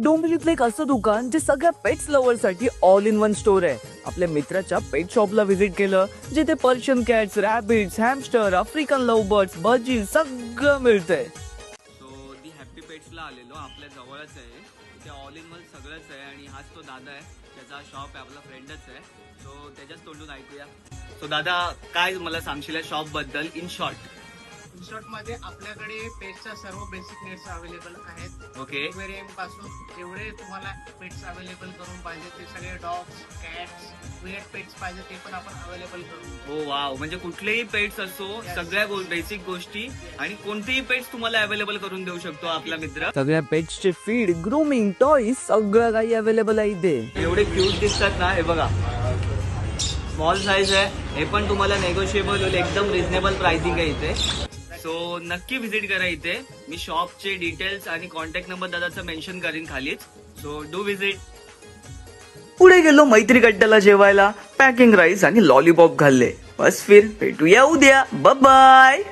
डोंबिवलीतलं एक असं दुकान जे सगळ्या पेट्स लव्हरसाठी ऑल इन वन स्टोर आहे. आपल्या मित्राच्या पेट शॉपला व्हिजिट केलं, जिथे Persian cats, rabbits, hamster, African love birds, भजी सगळं मिळतंय. सो दी हॅपी पेट्सला आलेलो, आपल्या जवळच आहे. इथे ऑल इन वन सगळंच आहे आणि हाच तो दादा आहे, त्याचा शॉप आहे, आपला फ्रेंडच आहे. सो त्याच्याच तोंडून ऐकूया. सो दादा, काय मला सांगशील शॉप बद्दल इन शॉर्ट? इन शॉर्ट मध्ये आपल्याकडे पेट्सच्या सर्व बेसिक नीड्स अवेलेबल आहेत. ओके. एक्वेरियम पासून जेवढे तुम्हाला पेट्स अवेलेबल करून पाहिजे ते सगळे डॉग्स, कॅट्स, वेट पेट्स पाहिजे ते पण आपण अवेलेबल करू. हो वाव, म्हणजे कुठलेही पेट्स असो, सगळ्या बेसिक गोष्टी आणि कोणतेही पेट्स तुम्हाला अवेलेबल करून देऊ शकतो आपला मित्र. सगळ्या पेट्सचे फीड, ग्रूमिंग, टॉईज सगळं काही अवेलेबल आहे इथे. एवढे क्यूट दिसतात ना, हे बघा स्मॉल साईज आहे, हे पण तुम्हाला नेगोशिएबल होईल, एकदम रिझनेबल प्राइसिंग आहे इथे. सो नक्की व्हिजिट करा इथे. मी शॉपचे डिटेल्स आणि कॉन्टॅक्ट नंबर दादाचा मेन्शन करीन खालीच. So do visit. पुढे गेलो मैत्री गड्ड्याला जेवायला, पॅकिंग राईस आणि लॉलीपॉप खाल्ले. बस फिर भेटूया उद्या. बाय.